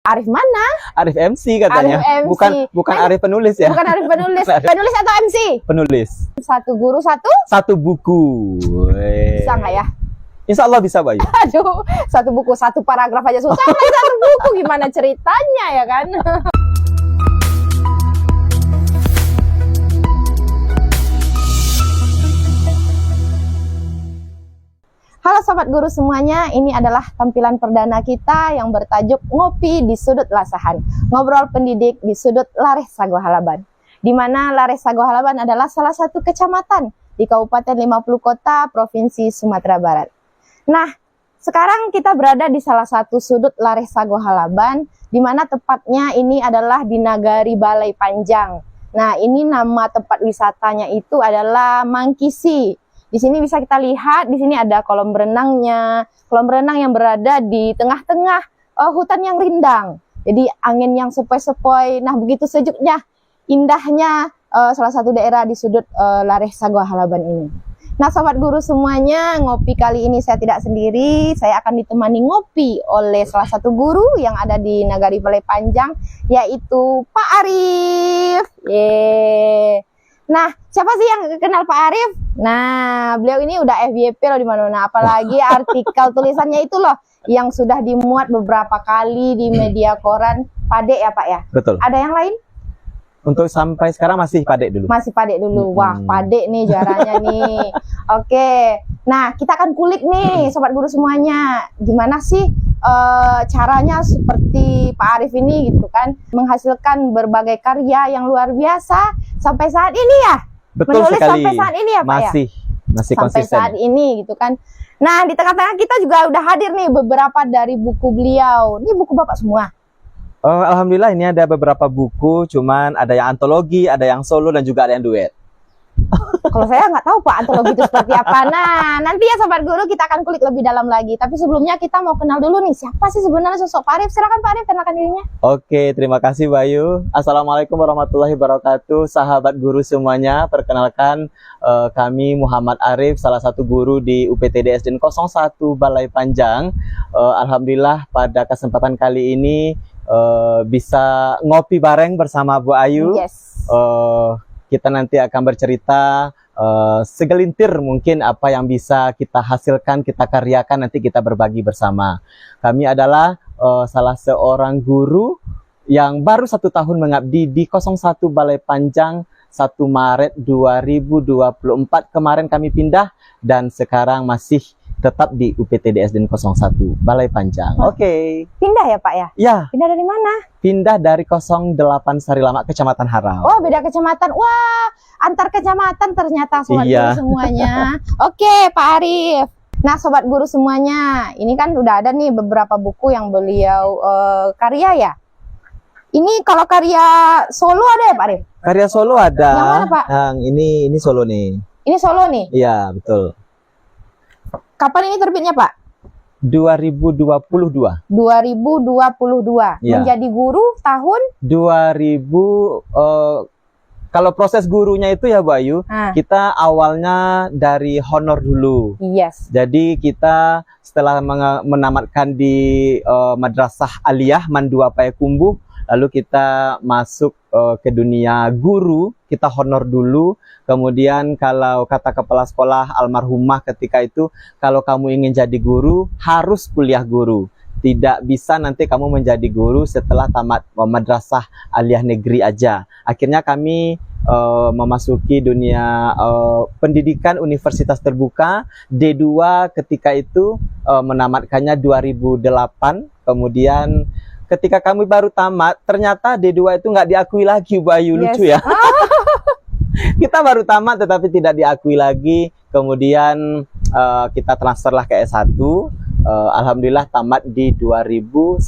Arif mana? Arif MC katanya. Arif MC. Bukan Arif penulis ya. Bukan Arif penulis. Penulis atau MC? Penulis. Satu guru Satu buku. bisa nggak ya? Insya Allah bisa, Bayu. Aduh, satu buku, satu paragraf aja susah. Satu buku gimana ceritanya ya kan? Halo Sobat Guru semuanya, ini adalah tampilan perdana kita yang bertajuk Ngopi di Sudut Lasahan. Ngobrol pendidik di sudut Lareh Sago Halaban. Di mana Lareh Sago Halaban adalah salah satu kecamatan di Kabupaten 50 Kota, Provinsi Sumatera Barat. Nah, sekarang kita berada di salah satu sudut Lareh Sago Halaban, di mana tepatnya ini adalah di Nagari Balai Panjang. Nah, ini nama tempat wisatanya itu adalah Mangkisi. Di sini bisa kita lihat, di sini ada kolam renangnya, kolam renang yang berada di tengah-tengah hutan yang rindang. Jadi angin yang sepoi-sepoi, nah begitu sejuknya, indahnya salah satu daerah di sudut Lareh Sago Halaban ini. Nah Sobat Guru semuanya, ngopi kali ini saya tidak sendiri, saya akan ditemani ngopi oleh salah satu guru yang ada di Nagari Balai Panjang, yaitu Pak Arif. Yeay. Nah, siapa sih yang kenal Pak Arif? Nah, beliau ini udah FYP loh di mana-mana, apalagi artikel tulisannya itu loh yang sudah dimuat beberapa kali di media koran. Pade ya Pak ya? Betul. Ada yang lain? Untuk sampai sekarang masih Pade dulu. Masih Pade dulu. Wah, Pade nih jaranya nih. Oke. Nah, kita akan kulik nih Sobat Guru semuanya. Gimana sih caranya seperti Pak Arif ini gitu kan, menghasilkan berbagai karya yang luar biasa sampai saat ini ya. Betul menulis sekali. Sampai saat ini ya Pak ya. Masih sampai konsisten. saat ini gitu kan. Nah di tengah-tengah kita juga udah hadir nih beberapa dari buku beliau. Ini buku Bapak semua. Alhamdulillah ini ada beberapa buku, cuman ada yang antologi, ada yang solo dan juga ada yang duet. Kalau saya nggak tahu Pak antologi itu seperti apa. Nah nanti ya Sobat Guru kita akan kulik lebih dalam lagi. Tapi sebelumnya kita mau kenal dulu nih siapa sih sebenarnya sosok Pak Arif. Silakan Pak Arif kenalkan dirinya. Oke, terima kasih Bayu. Assalamualaikum warahmatullahi wabarakatuh. Sahabat guru semuanya, perkenalkan kami Muhammad Arif, salah satu guru di UPTD SDN 01 Balai Panjang. Alhamdulillah pada kesempatan kali ini bisa ngopi bareng bersama Bu Ayu. Yes. Kita nanti akan bercerita segelintir mungkin apa yang bisa kita hasilkan, kita karyakan, nanti kita berbagi bersama. Kami adalah salah seorang guru yang baru 1 tahun mengabdi di 01 Balai Panjang. 1 Maret 2024 kemarin kami pindah dan sekarang masih tetap di UPTD SDN 01 Balai Panjang. Oke. Pindah ya Pak ya? Ya. Pindah dari mana? Pindah dari 08 Sarilama, Kecamatan Harau. Oh beda kecamatan. Wah antar kecamatan ternyata Sobat Iya. Guru semuanya. Oke Pak Arif. Nah Sobat Guru semuanya, ini kan udah ada nih beberapa buku yang beliau karya ya. Ini kalau karya solo ada ya Pak Arif? Karya solo ada. Yang mana Pak? Yang ini solo nih. Ini solo nih. Iya, betul. Kapan ini terbitnya Pak? 2022. 2022. Ya. Menjadi guru tahun? 2000 kalau proses gurunya itu ya Bayu, kita awalnya dari honor dulu. Yes. Jadi kita setelah menamatkan di Madrasah Aliyah Mandua Payakumbuh, lalu kita masuk ke dunia guru, kita honor dulu. Kemudian kalau kata kepala sekolah almarhumah ketika itu, kalau kamu ingin jadi guru, harus kuliah guru. Tidak bisa nanti kamu menjadi guru setelah tamat madrasah aliyah negeri aja. Akhirnya kami memasuki dunia pendidikan universitas terbuka. D2 ketika itu menamatkannya 2008. Kemudian ketika kami baru tamat, ternyata D2 itu nggak diakui lagi, Bayu. Yes. Lucu ya. Kita baru tamat tetapi tidak diakui lagi. Kemudian kita transferlah ke S1. Alhamdulillah tamat di 2011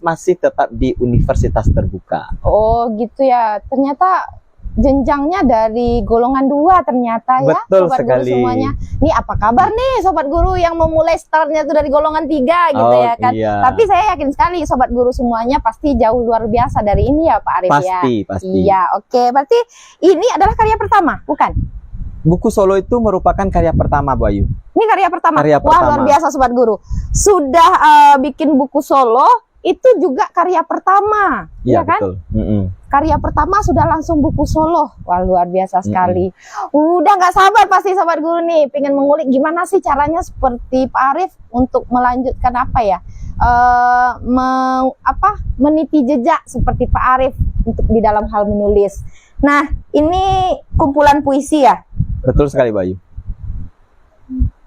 masih tetap di universitas terbuka. Oh gitu ya. Ternyata jenjangnya dari golongan 2 ternyata ya. Betul Sobat sekali. Guru semuanya. Nih apa kabar nih Sobat Guru yang memulai startnya tuh dari golongan 3 gitu ya kan. Iya. Tapi saya yakin sekali Sobat Guru semuanya pasti jauh luar biasa dari ini ya Pak Arif ya. Pasti. Iya, oke. Berarti ini adalah karya pertama, bukan? Buku solo itu merupakan karya pertama, Bu Ayu. Ini karya pertama. Karya Wah, pertama. luar biasa Sobat Guru. Sudah bikin buku solo, itu juga karya pertama, Iya, ya kan? betul. Mm-mm. Karya pertama sudah langsung buku solo. Wah, luar biasa sekali. Udah nggak sabar pasti Sobat Guru nih, pengen mengulik gimana sih caranya seperti Pak Arief untuk melanjutkan apa ya, meniti jejak seperti Pak Arief untuk di dalam hal menulis. Nah, ini kumpulan puisi ya. Betul sekali, Bayu.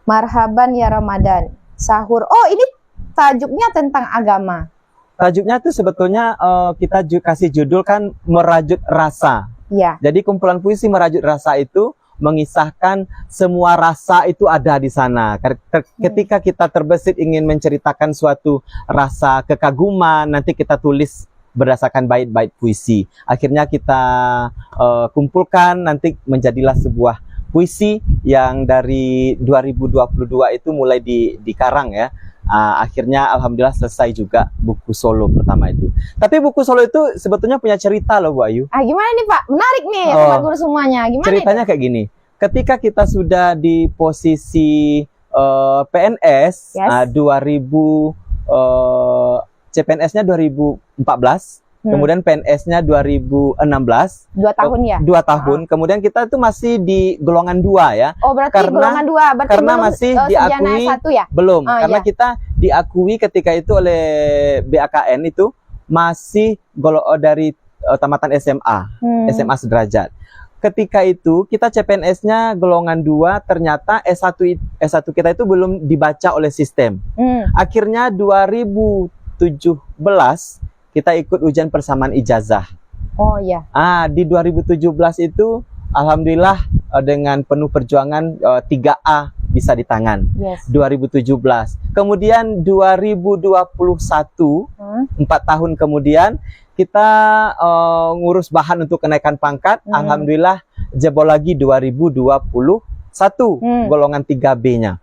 Marhaban ya Ramadan, sahur. Oh, ini tajuknya tentang agama. Tajuknya tuh sebetulnya kita kasih judul kan merajut rasa. Ya. Jadi kumpulan puisi merajut rasa itu mengisahkan semua rasa itu ada di sana. Ketika kita terbesit ingin menceritakan suatu rasa kekaguman, nanti kita tulis berdasarkan bait-bait puisi. Akhirnya kita kumpulkan, nanti menjadilah sebuah puisi yang dari 2022 itu mulai dikarang ya. Akhirnya alhamdulillah selesai juga buku solo pertama itu. Tapi buku solo itu sebetulnya punya cerita loh Bu Ayu. Gimana nih Pak? Menarik nih Sobat Guru semuanya. Gimana ceritanya itu? Kayak gini. Ketika kita sudah di posisi PNS, Yes. 2000 CPNS-nya 2014. Kemudian PNS-nya 2016. 2 tahun ya? 2 tahun. Kemudian kita itu masih di golongan 2 ya. Oh, berarti golongan 2. Berarti karena belum, masih sarjana diakui S1 ya? belum. Karena iya. kita diakui ketika itu oleh BAKN itu masih dari tamatan SMA, SMA sederajat. Ketika itu kita CPNS-nya golongan 2, ternyata S1 kita itu belum dibaca oleh sistem. Akhirnya 2017 kita ikut ujian persamaan ijazah. Oh iya. Di 2017 itu alhamdulillah dengan penuh perjuangan 3A bisa di tangan. Yes. 2017. Kemudian 2021, 4 tahun kemudian kita ngurus bahan untuk kenaikan pangkat. Alhamdulillah jebol lagi 2021 golongan 3B-nya.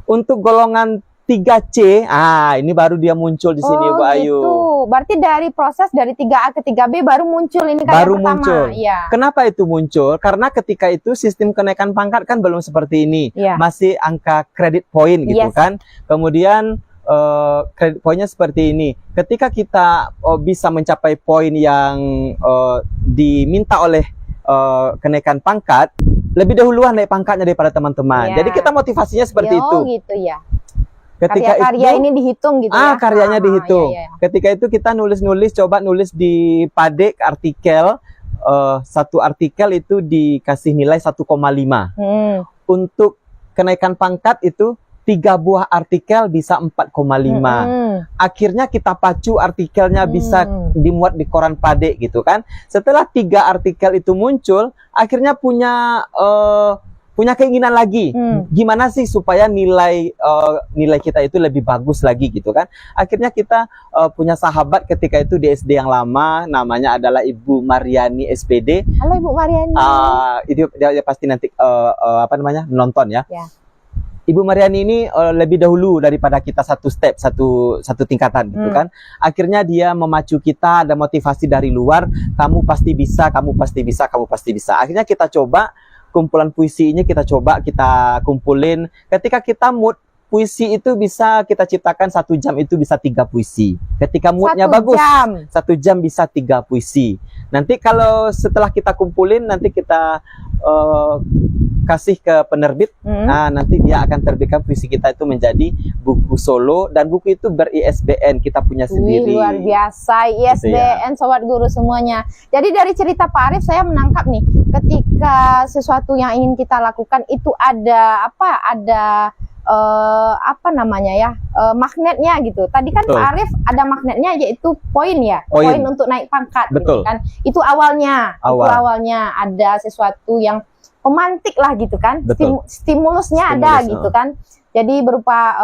Untuk golongan 3C, ini baru dia muncul di sini Bu Ayu. Gitu. Berarti dari proses dari 3A ke 3B baru muncul ini karya pertama. Muncul. Ya. Kenapa itu muncul? Karena ketika itu sistem kenaikan pangkat kan belum seperti ini. Ya. Masih angka kredit point gitu kan. Kemudian kredit poinnya seperti ini. Ketika kita bisa mencapai poin yang diminta oleh kenaikan pangkat, lebih dahuluan naik pangkatnya daripada teman-teman. Ya. Jadi kita motivasinya seperti itu. Gitu ya. Ketika karya ini dihitung gitu ya. Karyanya dihitung. Iya. Ketika itu kita coba nulis di Padek artikel, satu artikel itu dikasih nilai 1,5. Untuk kenaikan pangkat itu 3 buah artikel bisa 4,5. Akhirnya kita pacu artikelnya bisa dimuat di koran Padek gitu kan. Setelah 3 artikel itu muncul, akhirnya punya keinginan lagi, gimana sih supaya nilai kita itu lebih bagus lagi gitu kan. Akhirnya kita punya sahabat ketika itu di SD yang lama, namanya adalah Ibu Mariani SPD. Halo Ibu Mariani. Itu dia pasti nanti nonton ya. Ibu Mariani ini lebih dahulu daripada kita satu tingkatan gitu kan. Akhirnya dia memacu kita, ada motivasi dari luar, kamu pasti bisa, kamu pasti bisa, kamu pasti bisa. Akhirnya kita coba kumpulan puisi ini kita kumpulin. Ketika kita mood puisi itu bisa kita ciptakan 1 jam itu bisa 3 puisi. Ketika moodnya bagus, 1 jam bisa 3 puisi. Nanti kalau setelah kita kumpulin, nanti kita kasih ke penerbit. Nanti dia akan terbitkan puisi kita itu menjadi buku solo, dan buku itu ber-ISBN kita punya sendiri. Luar biasa, ISBN Sobat Guru semuanya. Jadi dari cerita Pak Arief saya menangkap nih, ketika sesuatu yang ingin kita lakukan itu ada magnetnya gitu. Tadi kan Pak Arief ada magnetnya, yaitu poin ya, poin untuk naik pangkat. Betul. Gitu kan. Itu awalnya ada sesuatu yang pemantik lah gitu kan. Stimulusnya ada gitu kan. Jadi berupa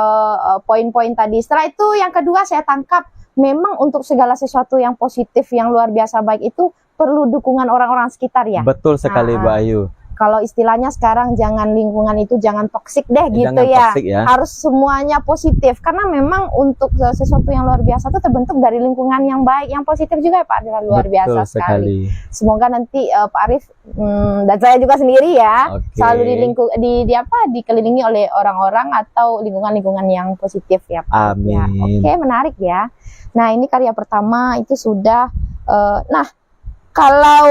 poin-poin tadi. Setelah itu yang kedua saya tangkap, memang untuk segala sesuatu yang positif, yang luar biasa baik itu perlu dukungan orang-orang sekitar ya. Betul sekali Bu Ayu. Kalau istilahnya sekarang lingkungan itu jangan toksik deh gitu ya. Harus semuanya positif, karena memang untuk sesuatu yang luar biasa itu terbentuk dari lingkungan yang baik, yang positif juga ya Pak. Luar biasa sekali. Semoga nanti Pak Arief dan saya juga sendiri ya selalu dikelilingi oleh orang-orang atau lingkungan-lingkungan yang positif ya Pak. Amin. Ya, menarik ya. Nah, ini karya pertama itu sudah. Nah, kalau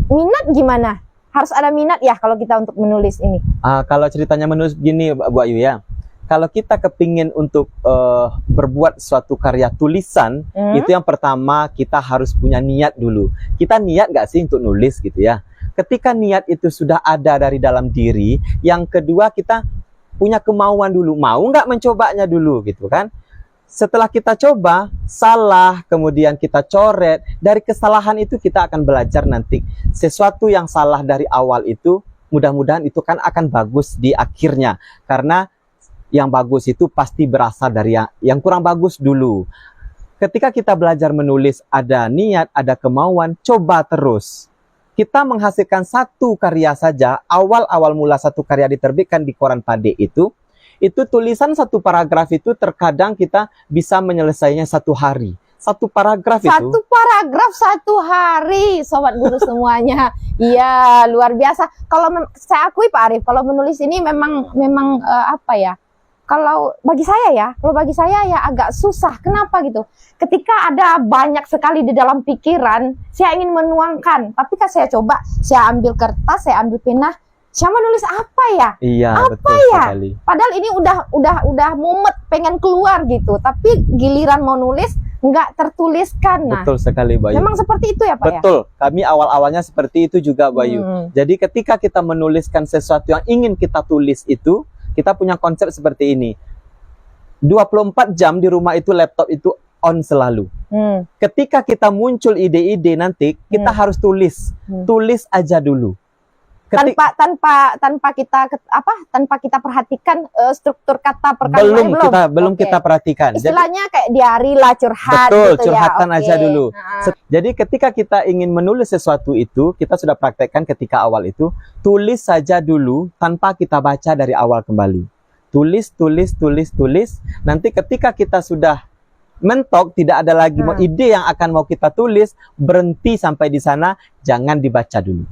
minat gimana? Harus ada minat ya kalau kita untuk menulis ini. Kalau ceritanya menulis gini, Bu Ayu ya. Kalau kita kepingin untuk berbuat suatu karya tulisan, itu yang pertama kita harus punya niat dulu. Kita niat nggak sih untuk nulis gitu ya? Ketika niat itu sudah ada dari dalam diri, yang kedua kita punya kemauan dulu. Mau nggak mencobanya dulu gitu kan? Setelah kita coba, salah, kemudian kita coret, dari kesalahan itu kita akan belajar nanti. Sesuatu yang salah dari awal itu, mudah-mudahan itu kan akan bagus di akhirnya. Karena yang bagus itu pasti berasal dari yang kurang bagus dulu. Ketika kita belajar menulis, ada niat, ada kemauan, coba terus. Kita menghasilkan satu karya saja, awal-awal mula satu karya diterbitkan di koran Pade itu tulisan satu paragraf itu terkadang kita bisa menyelesainya satu hari. Satu paragraf itu. Satu paragraf 1 hari, Sobat Guru semuanya. Iya, luar biasa. Kalau saya akui Pak Arief, kalau menulis ini memang apa ya? Kalau bagi saya ya agak susah. Kenapa gitu? Ketika ada banyak sekali di dalam pikiran, saya ingin menuangkan. Tapi kan saya coba, saya ambil kertas, saya ambil pena, saya menulis apa ya? Iya, apa betul ya? sekali. Padahal ini udah mumet, pengen keluar gitu. Tapi giliran mau nulis nggak tertuliskan. Nah, betul sekali, Bayu. memang seperti itu ya Pak Betul. Kami awal-awalnya seperti itu juga, Bayu. Jadi ketika kita menuliskan sesuatu yang ingin kita tulis itu, kita punya konsep seperti ini. 24 jam di rumah itu laptop itu on selalu. Ketika kita muncul ide-ide nanti, kita harus tulis. Tulis aja dulu. Tanpa kita perhatikan struktur kata per kalimatnya belum kita perhatikan. Istilahnya kayak diary lah, curhat. Betul, gitu curhatan ya. aja dulu. Jadi ketika kita ingin menulis sesuatu itu, kita sudah praktekkan ketika awal itu, tulis saja dulu tanpa kita baca dari awal kembali. Tulis. Nanti ketika kita sudah mentok, tidak ada lagi ide yang akan mau kita tulis, berhenti sampai di sana, jangan dibaca dulu.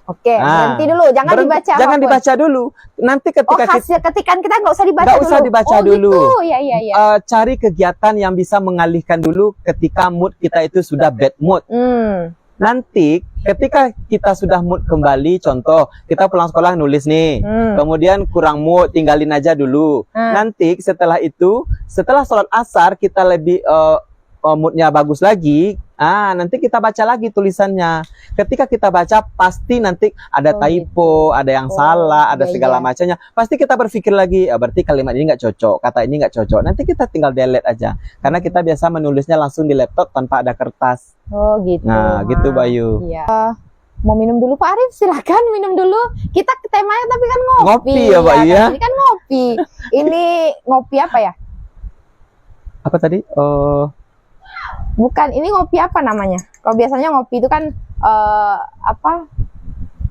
Oke, berhenti dulu, jangan dibaca. Jangan dibaca dulu. Nanti ketika hasil ketikan kita nggak usah dibaca nggak dulu. usah dibaca dulu. Gitu. Ya. Cari kegiatan yang bisa mengalihkan dulu ketika mood kita itu sudah bad mood. Nanti ketika kita sudah mood kembali, contoh kita pulang sekolah nulis nih, kemudian kurang mood, tinggalin aja dulu. Nanti setelah itu, setelah sholat asar kita lebih moodnya bagus lagi, nanti kita baca lagi tulisannya. Ketika kita baca pasti nanti ada typo, ada yang salah, ada segala macamnya. Pasti kita berpikir lagi, berarti kalimat ini nggak cocok, kata ini nggak cocok. Nanti kita tinggal delete aja, karena kita biasa menulisnya langsung di laptop tanpa ada kertas. Oh gitu. Nah gitu Bayu. Iya. Mau minum dulu Pak Arief? Silakan minum dulu. Kita ke temanya tapi kan ngopi. Ngopi ya Bayu ya. Ini kan ngopi. Ini ngopi apa ya? Apa tadi? Bukan, ini ngopi apa namanya? Kalau biasanya ngopi itu kan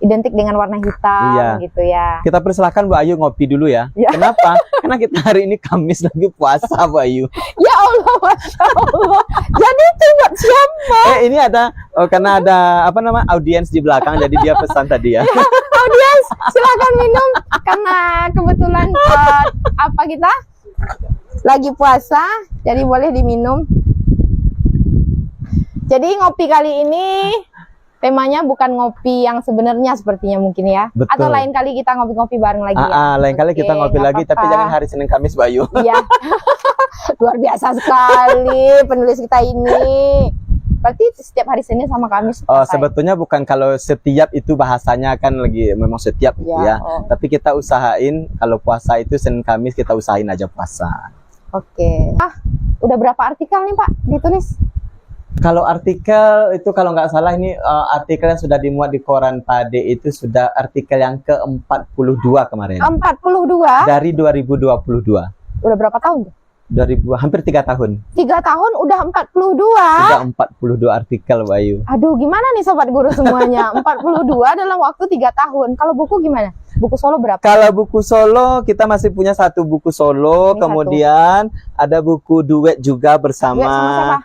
identik dengan warna hitam gitu ya. Kita persilahkan Bu Ayu ngopi dulu ya. Kenapa? Karena kita hari ini Kamis lagi puasa Bu Ayu. Ya Allah, Masya Allah. Jadi itu buat siapa? Ini ada, karena ada audiens di belakang, jadi dia pesan tadi ya. Audiens, silakan minum. Karena kebetulan kita lagi puasa, jadi boleh diminum. Jadi ngopi kali ini temanya bukan ngopi yang sebenarnya sepertinya mungkin ya. Betul. Atau lain kali kita ngopi-ngopi bareng lagi ya. Lain kali kita ngopi lagi, tapi jangan hari Senin Kamis Bayu. Iya. Luar biasa sekali penulis kita ini. Berarti setiap hari Senin sama Kamis. Sebetulnya bukan, kalau setiap itu bahasanya kan lagi memang setiap gitu ya. Tapi kita usahain kalau puasa itu Senin Kamis kita usahain aja puasa. Oke. Udah berapa artikel nih Pak ditulis? Kalau artikel itu kalau nggak salah ini artikel yang sudah dimuat di koran Pade itu sudah artikel yang ke-42 kemarin. 42? Dari 2022. Udah berapa tahun tuh? Hampir 3 tahun. 3 tahun udah 42? Sudah 42 artikel Bayu. Aduh, gimana nih Sobat Guru semuanya? 42 dalam waktu 3 tahun. Kalau buku gimana? Buku solo berapa? Kalau buku solo kita masih punya 1 buku solo, kemudian ada buku duet juga bersama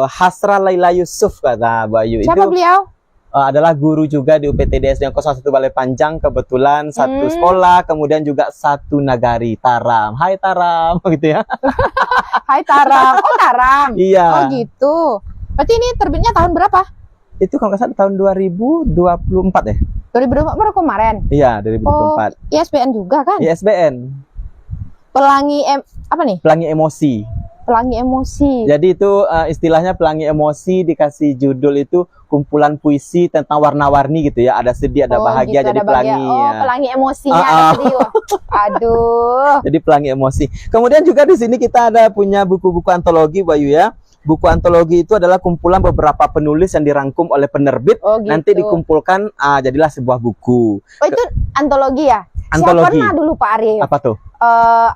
Hasra Laila Yusuf kata Bayu. Siapa beliau? adalah guru juga di UPTD SD 01 Balai Panjang, kebetulan satu sekolah, kemudian juga satu nagari, Taram. Hai Taram, gitu ya. Hai Taram. Oh Taram. Iya. Oh gitu. Berarti ini terbitnya tahun berapa? Itu kalau nggak salah tahun 2024 ya? 2024 baru kemarin. Iya, 2024. ISBN juga kan? ISBN. Apa nih? Pelangi emosi. Pelangi emosi. Jadi itu istilahnya pelangi emosi, dikasih judul itu kumpulan puisi tentang warna-warni gitu ya. Ada sedih, ada bahagia, gitu, jadi ada pelangi. bahagia. Oh, Ya. pelangi emosinya ada sedih. Aduh. Jadi pelangi emosi. Kemudian juga di sini kita ada punya buku-buku antologi, Bayu ya. Buku antologi itu adalah kumpulan beberapa penulis yang dirangkum oleh penerbit. Oh, gitu. Nanti dikumpulkan jadilah sebuah buku. Oh itu antologi ya? Antologi. Saya pernah dulu Pak Arif. Apa tuh?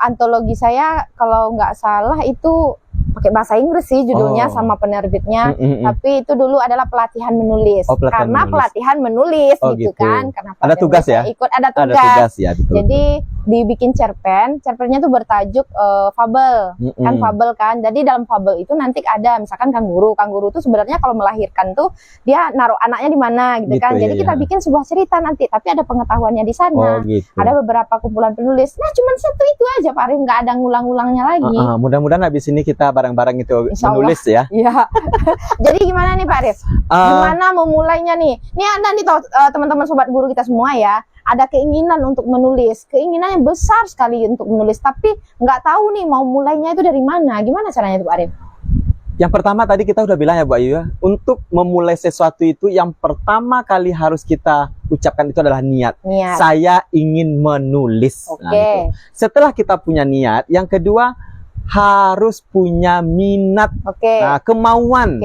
Antologi saya kalau nggak salah itu pakai bahasa Inggris sih judulnya sama penerbitnya. Tapi itu dulu adalah pelatihan menulis. Oh, pelatihan karena menulis. pelatihan menulis gitu. Kan. Karena ada tugas ya? Ikut ada tugas. Ada tugas ya, betul. Jadi dibikin cerpen. Cerpennya tuh bertajuk fabel. Kan fabel kan. Jadi dalam fabel itu nanti ada misalkan kanguru. Kanguru tuh sebenarnya kalau melahirkan tuh dia naruh anaknya di mana gitu kan. Jadi kita bikin sebuah cerita nanti. Tapi ada pengetahuannya di sana. Gitu. Ada beberapa kumpulan penulis. Nah cuman satu itu aja Pak Arif. Nggak ada ngulang-ulangnya lagi. Mudah-mudahan habis ini kita bareng-bareng itu Insya menulis Allah. ya. Iya. Jadi gimana nih Pak Arif? Gimana memulainya nih? Ini ada nih teman-teman sobat guru kita semua ya. Ada keinginan untuk menulis. Keinginan yang besar sekali untuk menulis. Tapi nggak tahu nih mau mulainya itu dari mana. Gimana caranya tuh Pak Arif? Yang pertama tadi kita udah bilang ya Bu Ayu ya. Untuk memulai sesuatu itu yang pertama kali harus kita ucapkan itu adalah niat. Saya ingin menulis. Oke. Nah, gitu. Setelah kita punya niat, yang kedua harus punya minat, kemauan.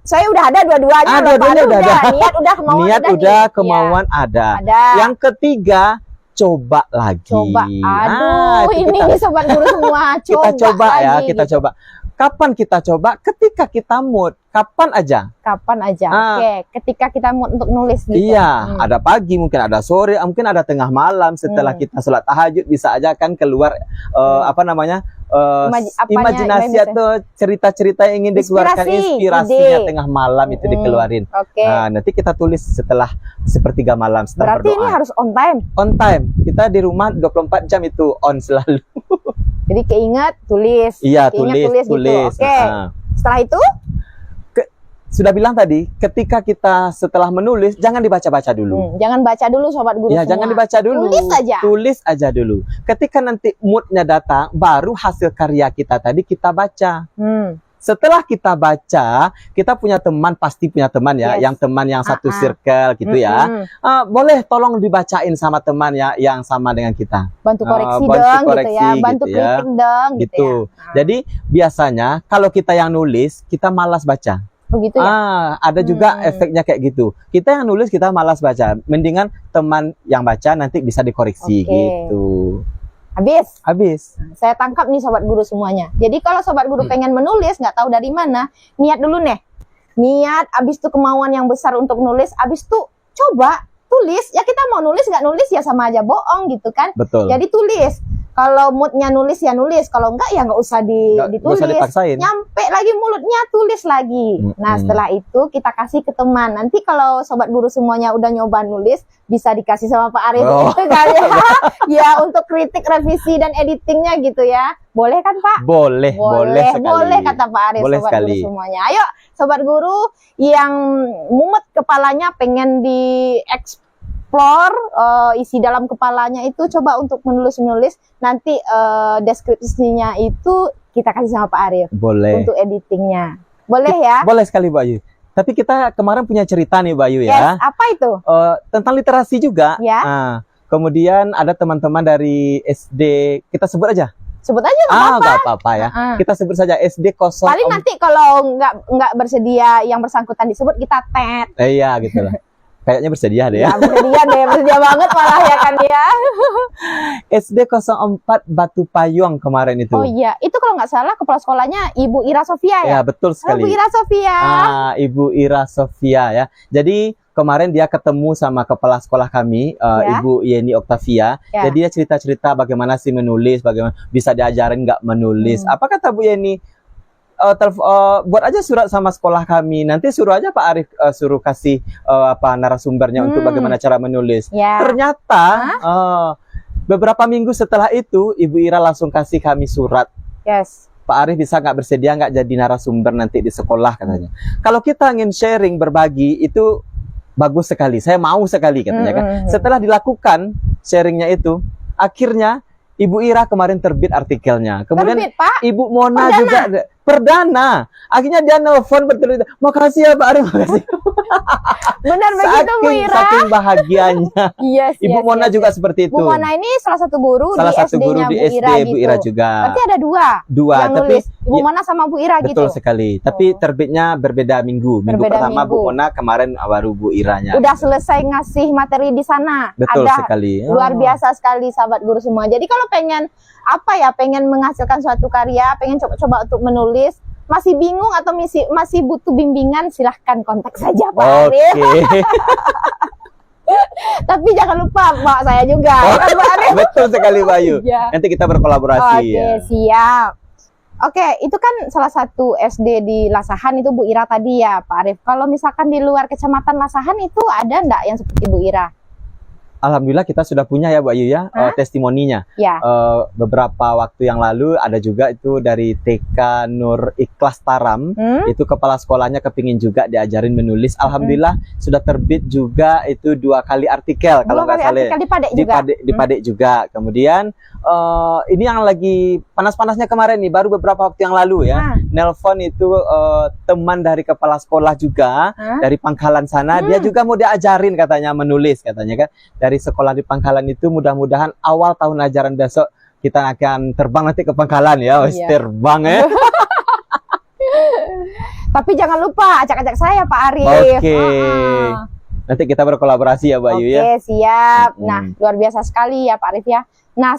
Saya udah ada dua-duanya. Dua-duanya udah ada. Niat udah, kemauan niat udah, kemauan ada. Yang ketiga, coba lagi. Aduh, ini sobat guru semua. Kita coba lagi, ya, kita coba. Kapan kita coba? Ketika kita mood. Kapan aja? Oke. Ketika kita mood untuk nulis gitu. Iya, ada pagi, mungkin ada sore, mungkin ada tengah malam setelah kita sholat tahajud, bisa aja kan keluar imajinasi atau cerita-cerita yang ingin dikeluarkan, inspirasinya tengah malam itu dikeluarin. Nanti kita tulis setelah sepertiga malam setelah berarti berdoa. Ini harus on time. On time. Kita di rumah 24 jam itu on selalu. Jadi keinget tulis. Iya, tulis. Gitu. Oke. Setelah itu sudah bilang tadi, ketika kita setelah menulis jangan dibaca-baca dulu. Jangan baca dulu sobat guru semua. Jangan dibaca dulu. Tulis aja dulu. Ketika nanti moodnya datang, baru hasil karya kita tadi kita baca. Setelah kita baca, kita punya teman, pasti punya teman ya, yang teman yang satu circle gitu ya. Boleh tolong dibacain sama teman ya yang sama dengan kita. Bantu koreksi dong gitu ya, bantu kritik dong gitu ya. Jadi biasanya kalau kita yang nulis, kita malas baca. Begitu ya? Ada juga efeknya kayak gitu. Kita yang nulis, kita malas baca. Mendingan teman yang baca nanti bisa dikoreksi gitu. Habis. Saya tangkap nih sobat guru semuanya. Jadi kalau sobat guru pengen menulis, nggak tahu dari mana, niat dulu nih. Niat, abis itu kemauan yang besar untuk nulis, abis itu coba tulis. Ya kita mau nulis nggak nulis ya sama aja bohong gitu kan. Betul. Jadi tulis. Kalau moodnya nulis ya nulis, kalau enggak ya nggak usah ditulis. Nggak usah dipaksain. Nyampe lagi mulutnya tulis lagi. Nah setelah itu kita kasih ke teman. Nanti kalau sobat guru semuanya udah nyoba nulis, bisa dikasih sama Pak Arif gitu kan ya. Ya untuk kritik, revisi dan editingnya gitu ya. Boleh kan Pak? Boleh sekali. Boleh kata Pak Arif. Boleh sobat sekali. Guru semuanya. Ayo sobat guru yang mumet kepalanya pengen explore isi dalam kepalanya itu, coba untuk menulis nanti deskripsinya itu kita kasih sama Pak Arif. Boleh. Untuk editingnya. Boleh ya? Boleh sekali Mbak Ayu. Tapi kita kemarin punya cerita nih Mbak Ayu ya. Apa itu? Tentang literasi juga. Ya. Kemudian ada teman-teman dari SD, kita sebut aja. Sebut aja nggak apa-apa ya. Kita sebut saja SD 0. Paling nanti kalau nggak bersedia yang bersangkutan disebut, kita tet. Iya gitu lah. Kayaknya bersedia deh ya. Bersedia banget malah ya kan ya. SD 04 Batu Payung kemarin itu. Oh iya, itu kalau nggak salah kepala sekolahnya Ibu Ira Sofia ya? Ya betul sekali. Ibu Ira Sofia. Ibu Ira Sofia ya. Jadi kemarin dia ketemu sama kepala sekolah kami, Ibu Yeni Oktavia. Jadi dia cerita-cerita bagaimana sih menulis, bagaimana bisa diajarin nggak menulis. Apa kata Bu Yeni? buat aja surat sama sekolah kami. Nanti suruh aja Pak Arif suruh kasih narasumbernya untuk bagaimana cara menulis. Ya. Ternyata beberapa minggu setelah itu Ibu Ira langsung kasih kami surat. Yes. Pak Arif bisa nggak bersedia nggak jadi narasumber nanti di sekolah katanya. Kalau kita ingin sharing berbagi itu bagus sekali. Saya mau sekali katanya kan. Setelah dilakukan sharingnya itu, akhirnya Ibu Ira kemarin terbit artikelnya. Kemudian Terbit, Pak? Ibu Mona Perdana. juga perdana. Akhirnya dia nelfon bertelit. Makasih ya Pak Arif, makasih. Benar begitu Bu Ira. Saking bahagianya. Yes, Ibu yes, Mona yes, juga yes. seperti itu. Bu Mona ini salah satu guru Salah di satu guru SD-nya di Bu SD Ira Bu Ira gitu. juga. Berarti ada dua yang Tapi nulis. Bu Mona sama Bu Ira gitu. betul sekali. Tapi terbitnya berbeda minggu. Minggu Berbeda pertama minggu. Bu Mona, kemarin baru Bu Iranya. Udah selesai ngasih materi di sana. Betul ada sekali. luar biasa sekali sahabat guru semua. Jadi kalau pengen pengen menghasilkan suatu karya, pengen coba-coba untuk menulis, masih bingung atau masih butuh bimbingan, silahkan kontak saja Pak Arif. Oke. Tapi jangan lupa bawa saya juga. Oh, Kan, Pak Arif? betul sekali Bayu. Ya. Nanti kita berkolaborasi. Oke, siap. Oke, itu kan salah satu SD di Lasahan itu Bu Ira tadi ya Pak Arif. Kalau misalkan di luar kecamatan Lasahan itu ada enggak yang seperti Bu Ira? Alhamdulillah kita sudah punya ya Bu Ayu ya testimoninya. Ya. Beberapa waktu yang lalu ada juga itu dari TK Nur Ikhlas Taram. Itu kepala sekolahnya kepingin juga diajarin menulis. Alhamdulillah sudah terbit juga itu 2 kali artikel kalau nggak salah. Artikel di Padek juga. Di Padek juga. Kemudian ini yang lagi panas-panasnya kemarin nih, baru beberapa waktu yang lalu ya. Nelpon itu teman dari kepala sekolah juga dari Pangkalan sana. Dia juga mau diajarin katanya menulis katanya kan. Dari sekolah di Pangkalan itu mudah-mudahan awal tahun ajaran besok kita akan terbang nanti ke Pangkalan ya. Iya. Terbang ya. Tapi jangan lupa acak-acak saya Pak Arif. Oke. Nanti kita berkolaborasi ya Bayu ya. Oke, siap. Nah, luar biasa sekali ya Pak Arif ya. Nah,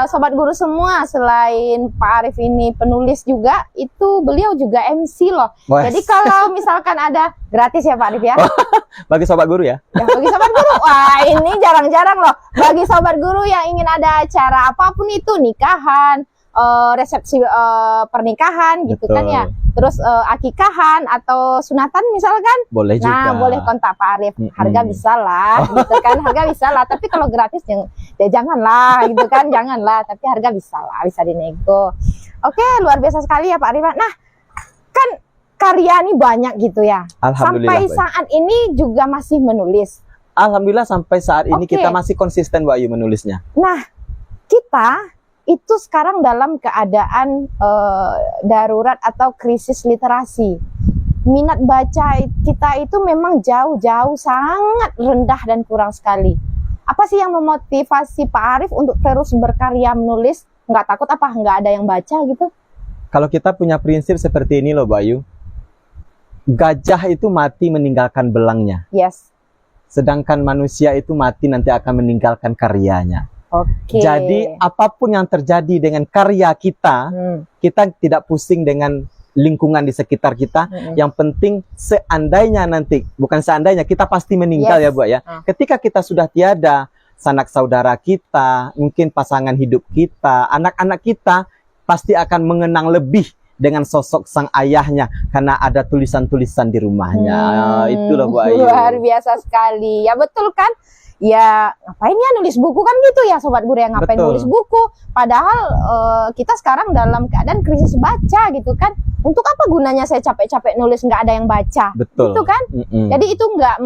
sobat guru semua, selain Pak Arif ini penulis juga, itu beliau juga MC loh. Wes. Jadi kalau misalkan ada gratis ya Pak Arif ya. Bagi sobat guru ya. Ya, bagi sobat guru, wah ini jarang-jarang loh. Bagi sobat guru yang ingin ada acara apapun itu, nikahan, resepsi pernikahan gitu kan ya. Terus akikahan atau sunatan misalkan. Boleh juga. Nah, boleh kontak Pak Arif. Harga bisa lah, gitu kan. Harga bisa lah, tapi kalau gratis ya janganlah gitu kan, janganlah. Tapi harga bisa lah, bisa dinego. Oke, luar biasa sekali ya Pak Arif. Nah, kan karya ini banyak gitu ya. Alhamdulillah. Sampai saat ini juga masih menulis. Alhamdulillah sampai saat ini Oke. kita masih konsisten Bu Ayu menulisnya. Nah, kita itu sekarang dalam keadaan darurat atau krisis literasi. Minat baca kita itu memang jauh-jauh sangat rendah dan kurang sekali. Apa sih yang memotivasi Pak Arif untuk terus berkarya menulis? Nggak takut apa nggak ada yang baca gitu? Kalau kita punya prinsip seperti ini loh Bayu. Gajah itu mati meninggalkan belangnya. Yes. Sedangkan manusia itu mati nanti akan meninggalkan karyanya. Oke. Jadi apapun yang terjadi dengan karya kita, kita tidak pusing dengan lingkungan di sekitar kita. Yang penting seandainya nanti, bukan seandainya, kita pasti meninggal ya Bu ya. Ketika kita sudah tiada, sanak saudara kita, mungkin pasangan hidup kita, anak-anak kita pasti akan mengenang lebih dengan sosok sang ayahnya karena ada tulisan-tulisan di rumahnya. Itulah Bu Ayu. Luar biasa sekali. Ya betul kan? Ya ngapain ya nulis buku kan gitu ya sobat guru, yang ngapain Betul. nulis buku, padahal kita sekarang dalam keadaan krisis baca gitu kan. Untuk apa gunanya saya capek-capek nulis nggak ada yang baca? Betul. Gitu kan? Jadi itu nggak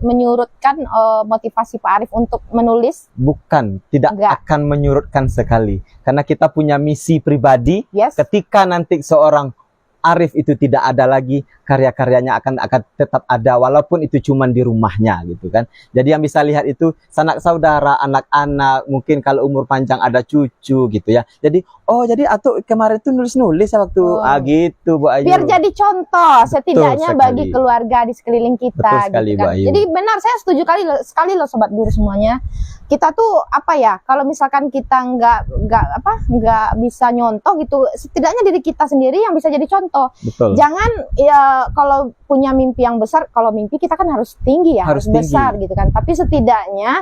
menyurutkan motivasi Pak Arif untuk menulis. Bukan, tidak Enggak. akan menyurutkan sekali. Karena kita punya misi pribadi. Yes. Ketika nanti seorang Arif itu tidak ada lagi, karya-karyanya akan tetap ada walaupun itu cuma di rumahnya gitu kan. Jadi yang bisa lihat itu sanak saudara, anak-anak, mungkin kalau umur panjang ada cucu gitu ya. Jadi jadi Atu kemarin tuh nulis-nulis waktu gitu Bu Ayu. Biar jadi contoh setidaknya sekali. bagi keluarga di sekeliling kita. Betul sekali, gitu Bu kan. Ayu. Jadi benar, saya setuju sekali loh sobat guru semuanya. Kita tuh kalau misalkan kita nggak bisa nyontoh gitu, setidaknya diri kita sendiri yang bisa jadi contoh. Betul. Jangan ya kalau punya mimpi yang besar, kalau mimpi kita kan harus tinggi ya, harus Harus tinggi. besar gitu kan. Tapi setidaknya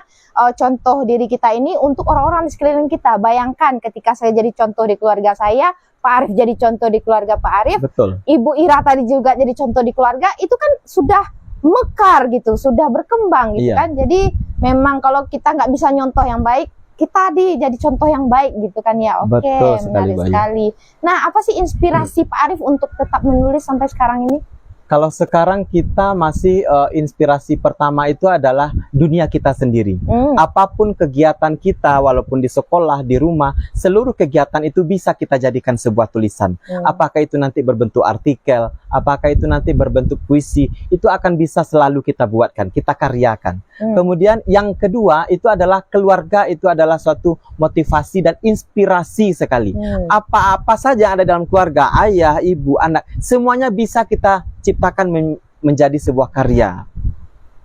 contoh diri kita ini untuk orang-orang di sekeliling kita. Bayangkan ketika saya jadi contoh di keluarga saya, Pak Arif jadi contoh di keluarga Pak Arif, Betul. Ibu Ira tadi juga jadi contoh di keluarga, itu kan sudah mekar gitu, sudah berkembang gitu Iya. kan. Jadi memang kalau kita nggak bisa nyontoh yang baik, kita jadi contoh yang baik gitu kan ya. Oke, Betul sekali, menarik Bayu. sekali. Nah, apa sih inspirasi Pak Arif untuk tetap menulis sampai sekarang ini? Kalau sekarang kita masih inspirasi pertama itu adalah dunia kita sendiri. Apapun kegiatan kita, walaupun di sekolah, di rumah, seluruh kegiatan itu bisa kita jadikan sebuah tulisan. Apakah itu nanti berbentuk artikel, apakah itu nanti berbentuk puisi, itu akan bisa selalu kita buatkan, kita karyakan. Kemudian yang kedua itu adalah keluarga, itu adalah suatu motivasi dan inspirasi sekali. Apa-apa saja yang ada dalam keluarga, ayah, ibu, anak, semuanya bisa kita ciptakan menjadi sebuah karya.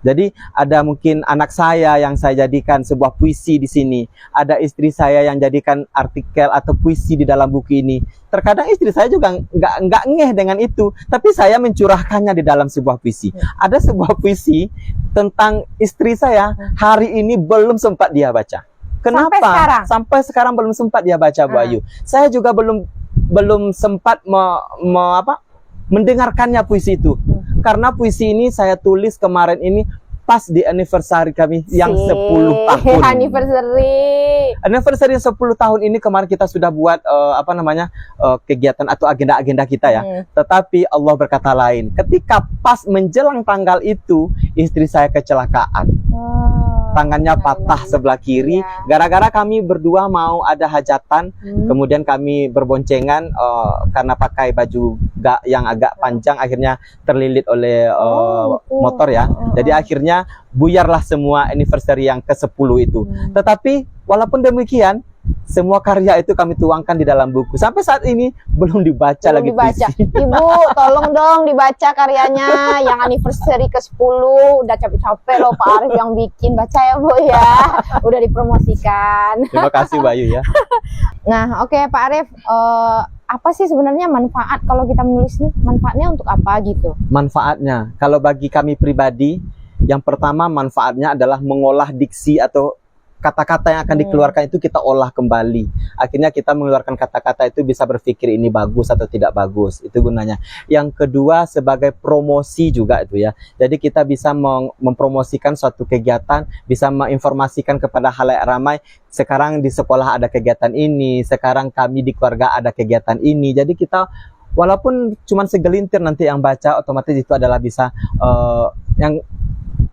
Jadi ada mungkin anak saya yang saya jadikan sebuah puisi di sini, ada istri saya yang jadikan artikel atau puisi di dalam buku ini. Terkadang istri saya juga nggak ngeh dengan itu, tapi saya mencurahkannya di dalam sebuah puisi. Ada sebuah puisi tentang istri saya, hari ini belum sempat dia baca. Kenapa? Sampai sekarang belum sempat dia baca, Bu Ayu. Saya juga belum sempat mendengarkannya puisi itu. Karena puisi ini saya tulis kemarin ini pas di anniversary kami yang 10 tahun. Anniversary 10 tahun ini kemarin kita sudah buat kegiatan atau agenda-agenda kita ya. Tetapi Allah berkata lain. Ketika pas menjelang tanggal itu, istri saya kecelakaan. Tangannya patah sebelah kiri. Gara-gara kami berdua mau ada hajatan, kemudian kami berboncengan karena pakai baju yang agak panjang, akhirnya terlilit oleh motor ya. Jadi akhirnya buyarlah semua anniversary yang ke-10 itu. Tetapi walaupun demikian, semua karya itu kami tuangkan di dalam buku. Sampai saat ini belum dibaca lagi. Ibu, tolong dong dibaca karyanya yang anniversary ke-10. Udah capek-capek loh Pak Arif yang bikin. Baca ya Bu ya. Udah dipromosikan. Terima kasih Bayu ya. Nah, oke Pak Arif, apa sih sebenarnya manfaat kalau kita menulis nih? Manfaatnya untuk apa gitu? Manfaatnya, kalau bagi kami pribadi, yang pertama manfaatnya adalah mengolah diksi atau kata-kata yang akan dikeluarkan itu kita olah kembali. Akhirnya kita mengeluarkan kata-kata itu bisa berpikir ini bagus atau tidak bagus. Itu gunanya. Yang kedua sebagai promosi juga itu ya. Jadi kita bisa mempromosikan suatu kegiatan, bisa menginformasikan kepada halayak ramai. Sekarang di sekolah ada kegiatan ini, sekarang kami di keluarga ada kegiatan ini. Jadi kita walaupun cuma segelintir nanti yang baca, otomatis itu adalah bisa yang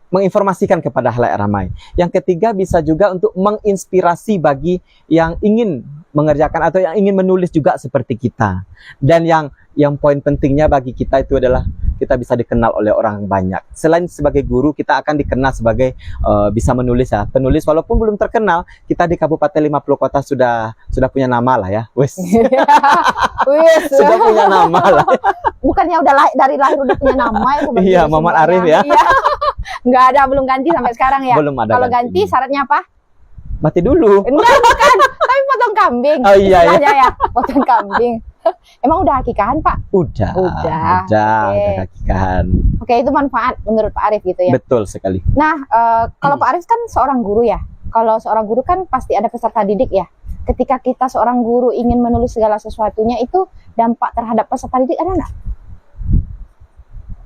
menginformasikan kepada halayak ramai. Yang ketiga bisa juga untuk menginspirasi bagi yang ingin mengerjakan atau yang ingin menulis juga seperti kita. Dan yang poin pentingnya bagi kita itu adalah kita bisa dikenal oleh orang banyak. Selain sebagai guru, kita akan dikenal sebagai bisa menulis ya. Penulis walaupun belum terkenal, kita di Kabupaten 50 Kota sudah punya nama lah ya. Wes. Sudah punya nama lah. Bukannya udah dari lahir udah punya nama ya? Iya, Muhammad Arif ya. Nggak ada, belum ganti sampai sekarang ya? Belum ada. Kalau ganti syaratnya apa? Mati dulu. Enggak, bukan. Tapi potong kambing. Oh iya ya. Ya. Potong kambing. Emang udah hakikahan Pak? Udah hakikahan. Oke, itu manfaat menurut Pak Arif gitu ya? Betul sekali. Nah, kalau Pak Arif kan seorang guru ya. Kalau seorang guru kan pasti ada peserta didik ya. Ketika kita seorang guru ingin menulis segala sesuatunya, itu dampak terhadap peserta didik ada nggak?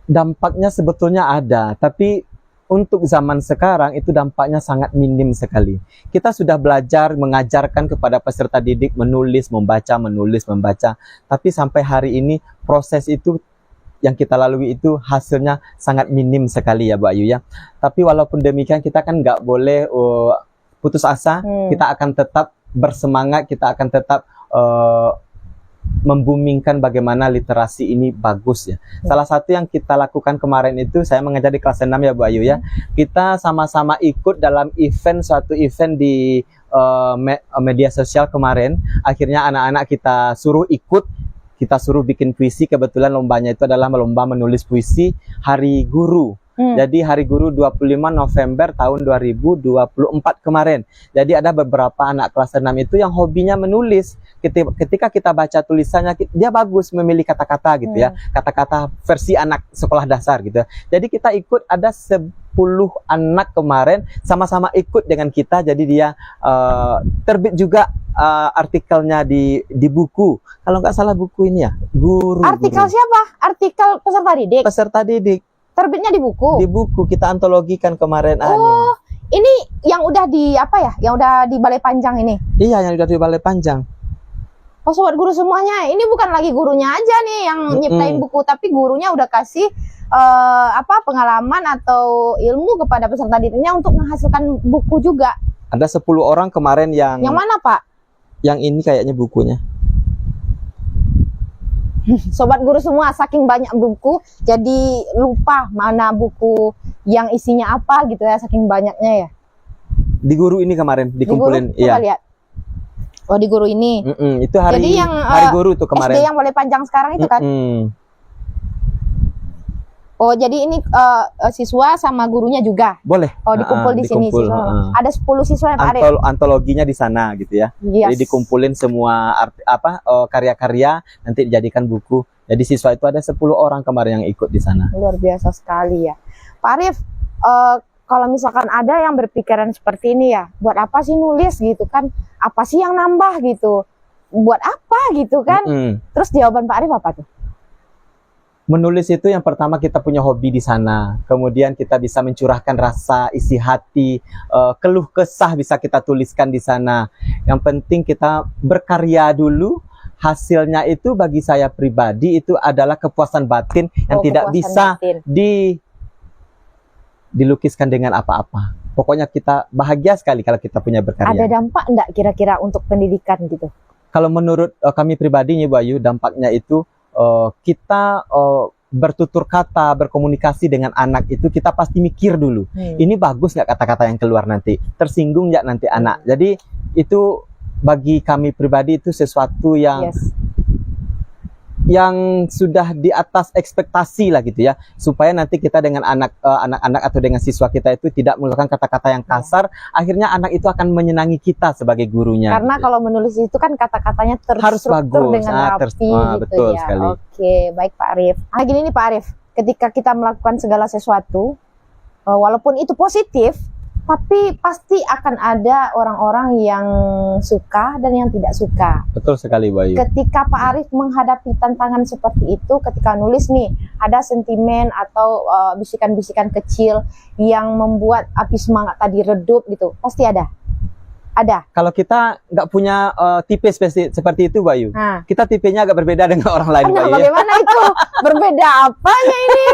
Dampaknya sebetulnya ada, tapi untuk zaman sekarang itu dampaknya sangat minim sekali. Kita sudah belajar mengajarkan kepada peserta didik menulis, membaca, tapi sampai hari ini proses itu yang kita lalui itu hasilnya sangat minim sekali ya Bu Ayu ya. Tapi walaupun demikian kita kan nggak boleh putus asa, kita akan tetap bersemangat, kita akan tetap membumingkan bagaimana literasi ini bagus ya. Salah satu yang kita lakukan kemarin itu, saya mengajar di kelas 6 ya Bu Ayu ya. Kita sama-sama ikut dalam suatu event di media sosial kemarin. Akhirnya anak-anak kita suruh ikut, kita suruh bikin puisi. Kebetulan lombanya itu adalah lomba menulis puisi Hari Guru. Jadi Hari Guru 25 November tahun 2024 kemarin. Jadi ada beberapa anak kelas 6 itu yang hobinya menulis. Ketika kita baca tulisannya, dia bagus memilih kata-kata gitu ya. Kata-kata versi anak sekolah dasar gitu. Jadi kita ikut ada anak kemarin sama-sama ikut dengan kita. Jadi dia terbit juga artikelnya di buku. Kalau nggak salah buku ini ya, Guru. Artikel siapa? Artikel peserta didik. Peserta didik. Terbitnya di buku. Di buku kita antologikan kemarin. Oh, ini yang udah di apa ya? Yang udah di Balai Panjang ini? Iya, yang udah di Balai Panjang. Oh, sobat guru semuanya, ini bukan lagi gurunya aja nih yang nyiptain buku, tapi gurunya udah kasih pengalaman atau ilmu kepada peserta didiknya untuk menghasilkan buku juga. Ada 10 orang kemarin yang... Yang mana, Pak? Yang ini kayaknya bukunya. Sobat guru semua, saking banyak buku, jadi lupa mana buku yang isinya apa gitu ya, saking banyaknya ya. Di guru ini kemarin dikumpulin. Di guru? Coba lihat. Oh, di guru ini. Itu hari, jadi yang, hari guru tuh kemarin. SD yang Balai Panjang sekarang itu kan? Oh, jadi ini siswa sama gurunya juga? Boleh. Oh, dikumpul di sini siswa. Ada 10 siswa yang Pak Arif? Antologinya di sana gitu ya. Yes. Jadi dikumpulin semua karya-karya, nanti dijadikan buku. Jadi siswa itu ada 10 orang kemarin yang ikut di sana. Luar biasa sekali ya. Pak Arif, kalau misalkan ada yang berpikiran seperti ini ya, buat apa sih nulis gitu kan? Apa sih yang nambah gitu? Buat apa gitu kan? Terus jawaban Pak Arif apa tuh? Menulis itu yang pertama kita punya hobi di sana. Kemudian kita bisa mencurahkan rasa, isi hati, keluh kesah bisa kita tuliskan di sana. Yang penting kita berkarya dulu. Hasilnya itu bagi saya pribadi itu adalah kepuasan batin yang tidak bisa dilukiskan dengan apa-apa. Pokoknya kita bahagia sekali kalau kita punya berkarya. Ada dampak enggak kira-kira untuk pendidikan gitu? Kalau menurut kami pribadi nih Bayu, dampaknya itu kita bertutur kata, berkomunikasi dengan anak itu kita pasti mikir dulu. Ini bagus nggak kata-kata yang keluar nanti? Tersinggung nggak nanti anak? Jadi itu bagi kami pribadi itu sesuatu yang yang sudah di atas ekspektasi lah gitu ya, supaya nanti kita dengan anak-anak atau dengan siswa kita itu tidak menggunakan kata-kata yang kasar, akhirnya anak itu akan menyenangi kita sebagai gurunya. Karena gitu. Kalau menulis itu kan kata-katanya terstruktur dengan rapi gitu betul ya. Sekali. Oke, baik Pak Arif. Nah gini nih Pak Arif, ketika kita melakukan segala sesuatu, walaupun itu positif, tapi pasti akan ada orang-orang yang suka dan yang tidak suka. Betul sekali, Bayu. Ketika Pak Arif menghadapi tantangan seperti itu, ketika nulis nih, ada sentimen atau bisikan-bisikan kecil yang membuat api semangat tadi redup gitu, pasti ada. Ada. Kalau kita nggak punya tipe seperti itu, Bayu, kita tipenya agak berbeda dengan orang lain, Bayu. Bagaimana itu? Berbeda apanya ini?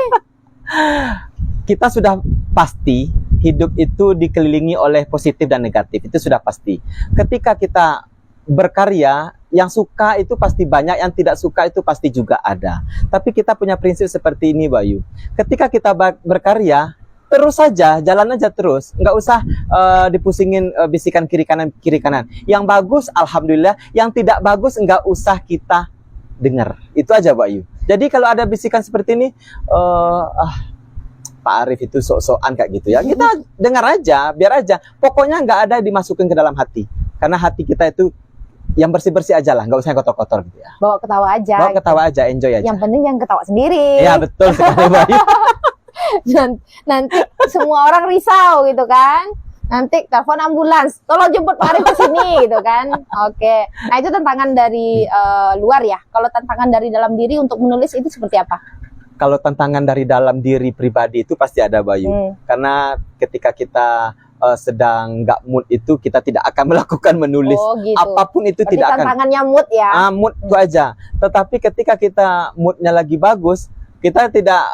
Kita sudah pasti hidup itu dikelilingi oleh positif dan negatif, itu sudah pasti. Ketika kita berkarya, yang suka itu pasti banyak, yang tidak suka itu pasti juga ada. Tapi kita punya prinsip seperti ini, Bayu. Ketika kita berkarya, terus saja, jalan aja terus. Nggak usah dipusingin bisikan kiri kanan. Yang bagus, alhamdulillah. Yang tidak bagus, nggak usah kita dengar. Itu aja, Bayu. Jadi kalau ada bisikan seperti ini, Pak Arif itu sok-sokan kayak gitu ya, kita dengar aja, biar aja. Pokoknya nggak ada dimasukin ke dalam hati. Karena hati kita itu yang bersih-bersih aja lah, nggak usah yang kotor-kotor gitu ya. Bawa ketawa aja. Bawa ketawa aja, enjoy aja. Yang penting jangan ketawa sendiri. Ya betul sekali, Bayu. Nanti semua orang risau gitu kan. Nanti telepon ambulans, tolong jemput Pak Arif ke sini gitu kan. Oke. Nah itu tantangan dari luar ya. Kalau tantangan dari dalam diri untuk menulis itu seperti apa? Kalau tantangan dari dalam diri pribadi itu pasti ada, Bayu. Karena ketika kita sedang nggak mood itu, kita tidak akan melakukan menulis. Gitu. Apapun itu berarti tidak akan. Tantangannya mood ya? Mood itu aja. Tetapi ketika kita moodnya lagi bagus, kita tidak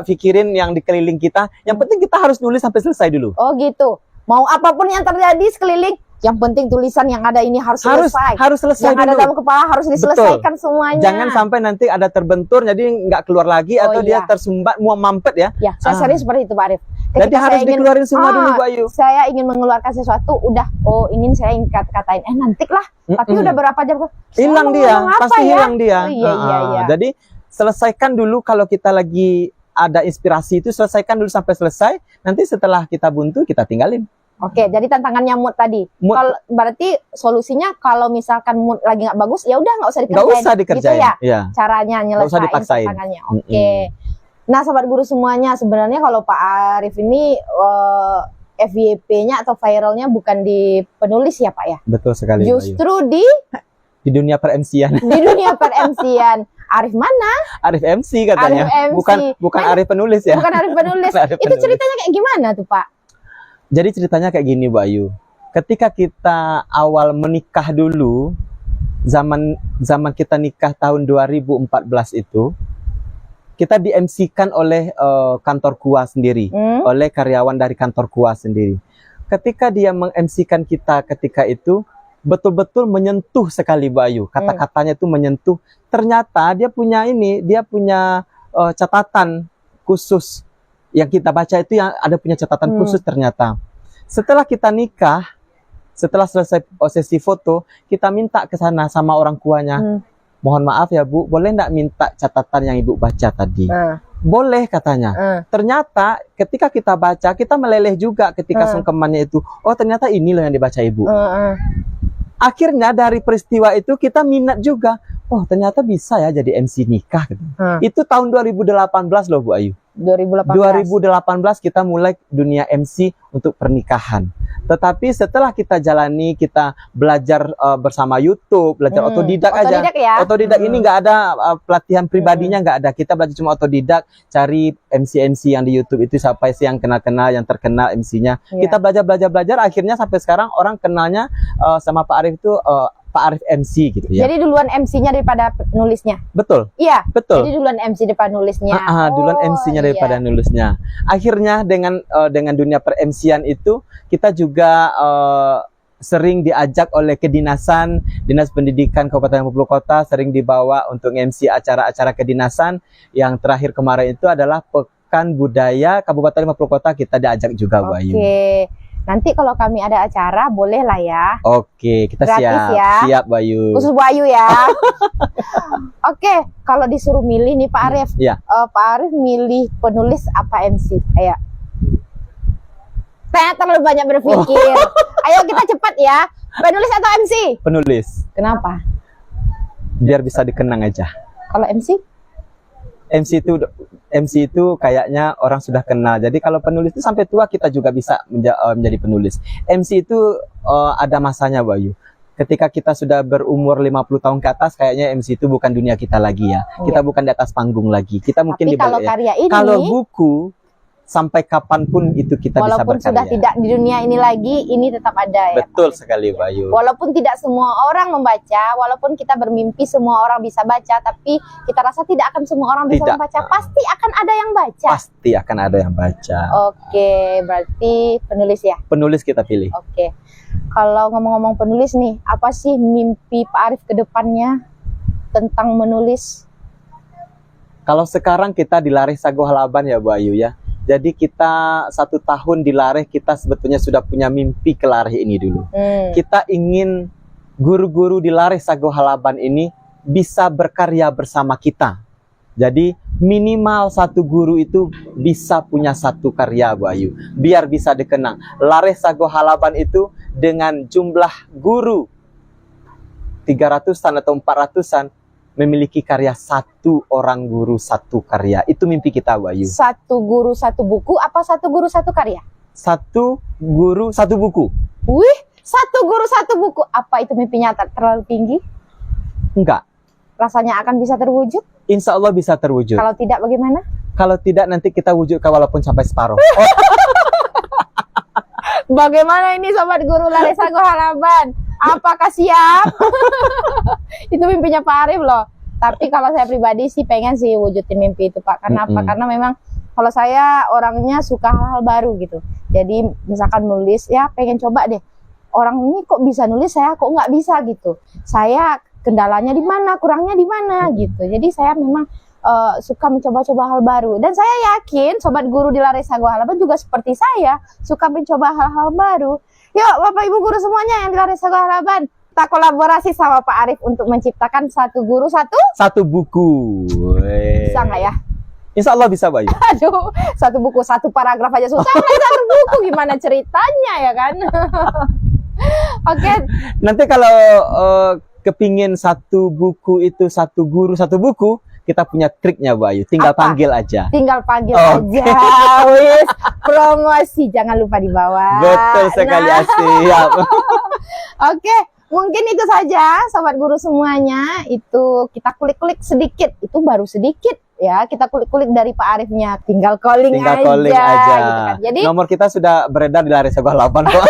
pikirin yang dikeliling kita. Yang penting kita harus nulis sampai selesai dulu. Oh gitu. Mau apapun yang terjadi sekeliling, yang penting tulisan yang ada ini harus selesai. Harus selesai yang dulu. Ada dalam kepala harus diselesaikan semuanya. Jangan sampai nanti ada terbentur jadi nggak keluar lagi atau dia tersumbat, mau mampet ya. Ya, saya sering seperti itu Pak Arif. Jadi harus dikeluarin semua dulu, Bayu. Saya ingin mengeluarkan sesuatu, udah, saya ingin kata-katain, nanti lah. Tapi udah berapa jam hilang dia, pasti hilang dia. Oh, iya. Jadi selesaikan dulu kalau kita lagi ada inspirasi itu, selesaikan dulu sampai selesai. Nanti setelah kita buntu, kita tinggalin. Oke, jadi tantangannya mood tadi. Kalau berarti solusinya kalau misalkan mood lagi nggak bagus, ya udah nggak usah dikerjain. Nggak usah dikerjain. Gitu ya? Caranya nyelesain tantangannya. Oke. Nah, sobat guru semuanya, sebenarnya kalau Pak Arif ini FYP-nya atau viralnya bukan di penulis ya Pak ya? Betul sekali, Bayu. Justru Di dunia per-MC-an. di dunia per-MC-an. Arif mana? Arif MC katanya. Arif MC. Bukan Arif penulis ya. Bukan Arif penulis. Arif Itu penulis. ceritanya kayak gimana tuh Pak? Jadi ceritanya kayak gini, Bayu. Ketika kita awal menikah dulu, zaman kita nikah tahun 2014 itu, kita di-MC-kan oleh kantor KUA sendiri, oleh karyawan dari kantor KUA sendiri. Ketika dia meng-MC-kan kita ketika itu, betul-betul menyentuh sekali, Bayu. Kata-katanya itu menyentuh. Ternyata dia punya catatan khusus. Yang kita baca itu yang ada punya catatan khusus ternyata. Setelah kita nikah, setelah selesai sesi foto, kita minta ke sana sama orang tuanya. Mohon maaf ya Bu, boleh nggak minta catatan yang Ibu baca tadi? Boleh katanya. Ternyata ketika kita baca, kita meleleh juga ketika sungkemannya itu. Oh ternyata ini loh yang dibaca Ibu. Akhirnya dari peristiwa itu kita minat juga. Oh ternyata bisa ya jadi MC nikah. Gitu. Itu tahun 2018 loh Bu Ayu. 2018 kita mulai dunia MC untuk pernikahan. Tetapi setelah kita jalani, kita belajar bersama YouTube, belajar otodidak aja. Ya? Otodidak ini nggak ada pelatihan pribadinya, nggak ada. Kita belajar cuma otodidak, cari MC yang di YouTube itu sampai sih yang kenal-kenal, yang terkenal MC-nya. Kita belajar, akhirnya sampai sekarang orang kenalnya sama Pak Arif itu Pak Arif MC gitu ya. Jadi duluan MC-nya daripada nulisnya. Betul. Iya. Betul. Jadi duluan MC daripada nulisnya. Duluan MC-nya daripada nulisnya. Akhirnya dengan dunia per-MC-an itu kita juga sering diajak oleh kedinasan, Dinas Pendidikan Kabupaten Bengkulu Kota, sering dibawa untuk MC acara-acara kedinasan. Yang terakhir kemarin itu adalah Pekan Budaya Kabupaten Bengkulu Kota, kita diajak juga, Bayu. Oke. Nanti kalau kami ada acara, boleh lah ya. Oke, kita gratis siap. Ya. Siap, Bayu. Khusus Bayu ya. Oke, kalau disuruh milih nih Pak Arif. Pak Arif milih penulis apa MC? Ayo. Saya terlalu banyak berpikir. Ayo kita cepat ya. Penulis atau MC? Penulis. Kenapa? Biar bisa dikenang aja. Kalau MC? MC itu kayaknya orang sudah kenal. Jadi kalau penulis itu sampai tua kita juga bisa menjadi penulis. MC itu ada masanya, Bayu. Ketika kita sudah berumur 50 tahun ke atas, kayaknya MC itu bukan dunia kita lagi ya. Kita bukan di atas panggung lagi. Kita mungkin tapi kalau karya ini, kalau buku sampai kapanpun itu kita bisa berkarya. Walaupun sudah tidak di dunia ini lagi, ini tetap ada ya. Betul sekali, Bayu. Walaupun tidak semua orang membaca, walaupun kita bermimpi semua orang bisa baca, tapi kita rasa tidak akan semua orang bisa membaca. Pasti akan ada yang baca. Pasti akan ada yang baca. Oke, berarti penulis ya? Penulis kita pilih. Oke. Kalau ngomong-ngomong penulis nih, apa sih mimpi Pak Arif ke depannya tentang menulis? Kalau sekarang kita di Lareh Sago Halaban ya, Bayu ya. Jadi kita 1 tahun di Lareh, kita sebetulnya sudah punya mimpi ke Lareh ini dulu. Kita ingin guru-guru di Lareh Sago Halaban ini bisa berkarya bersama kita. Jadi minimal 1 guru itu bisa punya 1 karya, Bayu. Biar bisa dikenang. Lareh Sago Halaban itu dengan jumlah guru 300-an atau 400-an, memiliki karya 1 orang guru 1 karya. Itu mimpi kita, Bayu. 1 guru 1 buku apa 1 guru 1 karya? 1 guru 1 buku. Wih, 1 guru 1 buku. Apa itu mimpinya terlalu tinggi? Enggak. Rasanya akan bisa terwujud? Insya Allah bisa terwujud. Kalau tidak bagaimana? Kalau tidak nanti kita wujudkan walaupun sampai separuh. Bagaimana ini Sobat Guru Lareh Sago Halaban? Apakah siap? Itu mimpinya Pak Arif loh. Tapi kalau saya pribadi sih pengen sih wujudin mimpi itu Pak. Karena apa? Karena memang kalau saya orangnya suka hal-hal baru gitu. Jadi misalkan nulis, ya pengen coba deh. Orang ini kok bisa nulis, saya kok nggak bisa gitu. Saya kendalanya di mana, kurangnya di mana gitu. Jadi saya memang suka mencoba-coba hal baru. Dan saya yakin Sobat Guru di Lareh Sago Halaban juga seperti saya, suka mencoba hal-hal baru. Yuk Bapak Ibu Guru semuanya yang di Lareh Sago Halaban, kita kolaborasi sama Pak Arif untuk menciptakan 1 guru 1 buku. Bisa nggak ya? Insya Allah bisa, Bayu. Aduh, 1 buku 1 paragraf aja susah. 1 buku gimana ceritanya ya kan? Oke. Nanti kalau kepingin satu buku itu satu guru satu buku, kita punya triknya Bu Ayu. Tinggal Apa? panggil aja. Tinggal panggil Oke. aja. Wis, promosi jangan lupa dibawa. Betul sekali, Nah, siap. Oke, mungkin itu saja sobat guru semuanya. Itu kita kulik-kulik sedikit, itu baru sedikit ya. Kita kulik-kulik dari Pak Arifnya. Tinggal calling Tinggal aja. calling aja. Gitu kan. Jadi Nomor kita sudah beredar di Lari Sagoh 8 kok.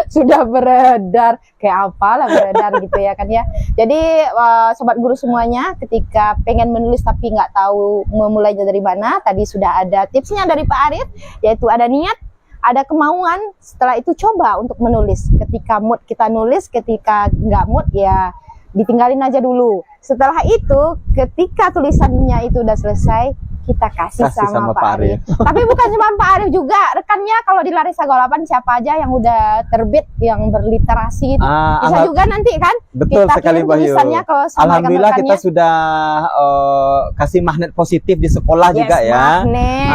sudah beredar, kayak apalah beredar gitu ya kan ya. Jadi sobat guru semuanya, ketika pengen menulis tapi nggak tahu memulainya dari mana, tadi sudah ada tipsnya dari Pak Arif, yaitu ada niat, ada kemauan. Setelah itu coba untuk menulis. Ketika mood kita nulis, ketika nggak mood ya ditinggalin aja dulu. Setelah itu, ketika tulisannya itu udah selesai, kita kasih sama Pak Arif. Tapi bukan cuma Pak Arif juga, rekannya kalau di Lari Sagoh 8 siapa aja yang udah terbit, yang berliterasi itu. Bisa juga nanti kan Betul kita sekali kirim Bu Ayu. tulisannya ke sama Alhamdulillah kita rekan-rekannya. sudah kasih magnet positif di sekolah Yes, juga ya. magnet.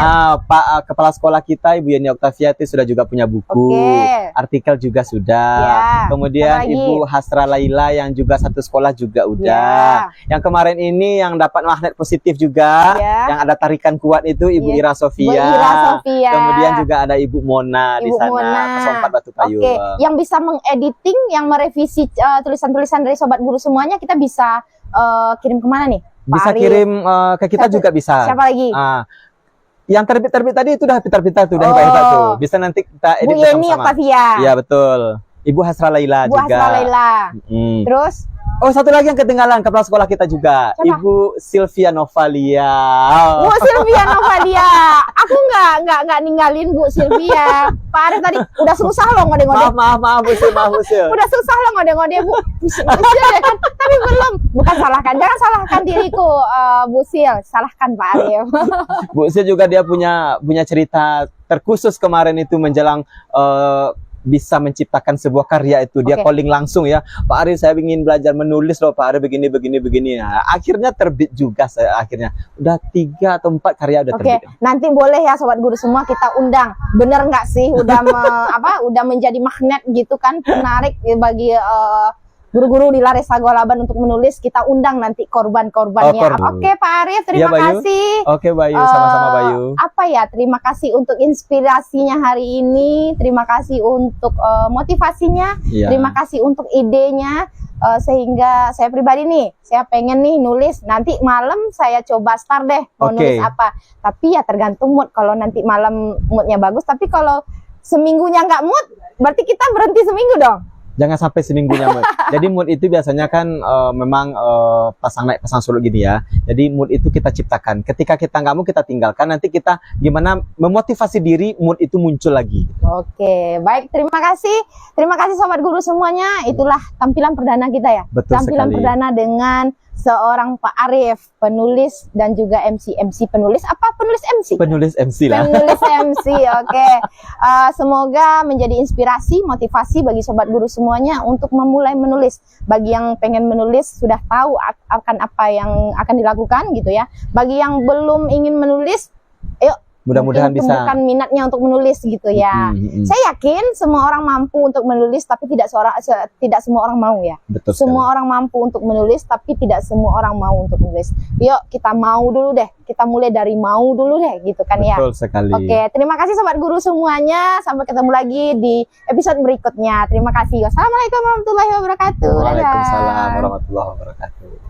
Pak Kepala Sekolah kita Ibu Yeni Oktavia itu sudah juga punya buku, Oke. artikel juga sudah. Ya, Kemudian apa lagi? Ibu Hasra Laila yang juga satu sekolah juga udah. Ya. Yang kemarin ini yang dapat magnet positif juga, Ya. yang ada tarikan kuat itu Ibu Ya. Ira Bu Sofia. Ira Sofia. Kemudian juga ada Ibu Mona di Ibu sana, Mona. 04 Batu Payung. Oke, yang bisa mengediting, yang merevisi tulisan-tulisan dari sobat guru semuanya, kita bisa kirim kemana nih? Pak Bisa Arif. kirim ke kita Siapa- juga bisa. Siapa lagi? Yang terbit-terbit tadi itu udah pintar-pintar tuh, udah hebat-hebat tuh. Bisa nanti kita Bu edit Yeni bersama-sama. Oktavia. Iya betul. Ibu Hasra Laila Bu juga. Hasra Laila. Mm. Terus Oh, satu lagi yang ketinggalan, kepala sekolah kita juga. Siapa? Ibu Sylvia Novalia. Bu Sylvia Novalia. Aku nggak ninggalin Bu Sylvia. Pak Arif tadi udah susah loh ngode-ngode. Maaf Bu Sil, maaf Bu Sil. Udah susah loh ngode-ngode Bu. Sil ya kan. Tapi belum. Bukan salahkan. Jangan salahkan diriku Bu Sil. Salahkan Pak Arif. Bu Sil juga dia punya cerita terkhusus kemarin itu menjelang bisa menciptakan sebuah karya itu. Dia Oke. calling langsung ya. Pak Arif, saya ingin belajar menulis loh Pak Arif, begini. Nah, akhirnya terbit juga saya akhirnya. Udah 3 atau 4 karya udah Oke, terbit. nanti boleh ya sobat guru semua kita undang. Bener nggak sih udah udah menjadi magnet gitu kan, menarik bagi guru-guru di Lari Sagoh 8 untuk menulis. Kita undang nanti korban-korbannya. Oh, korban. Oke Pak Arif, Iya, terima Bayu. kasih. Oke Bayu, sama-sama Bayu. Apa ya, terima kasih untuk inspirasinya hari ini, terima kasih untuk motivasinya, Iya. terima kasih untuk idenya, sehingga saya pribadi nih, saya pengen nih nulis, nanti malam saya coba start deh mau Oke. nulis apa, tapi ya tergantung mood. Kalau nanti malam moodnya bagus, tapi kalau seminggunya nggak mood, berarti kita berhenti seminggu dong. Jangan sampai seminggunya mood. Jadi mood itu biasanya kan memang pasang naik pasang surut gini ya. Jadi mood itu kita ciptakan. Ketika kita nggak mau kita tinggalkan. Nanti kita gimana memotivasi diri, mood itu muncul lagi. Oke, baik, terima kasih. Terima kasih sobat guru semuanya. Itulah tampilan perdana kita ya. Betul Tampilan sekali. perdana dengan seorang Pak Arif, penulis dan juga MC. MC penulis apa? Penulis MC? Penulis MC lah. Penulis MC, oke. Semoga menjadi inspirasi, motivasi bagi sobat guru semuanya untuk memulai menulis. Bagi yang pengen menulis sudah tahu akan apa yang akan dilakukan gitu ya. Bagi yang belum ingin menulis, yuk Mudah-mudahan mungkin bisa. tumbuhkan minatnya untuk menulis gitu ya. Saya yakin semua orang mampu untuk menulis, tapi tidak semua orang mau ya. Betul Semua orang mampu untuk menulis, tapi tidak semua orang mau untuk menulis. Yuk kita mau dulu deh, kita mulai dari mau dulu deh gitu kan ya. Betul sekali. Oke, terima kasih sobat guru semuanya. Sampai ketemu lagi di episode berikutnya. Terima kasih. Wassalamualaikum warahmatullahi wabarakatuh. Dadah. Waalaikumsalam warahmatullahi wabarakatuh.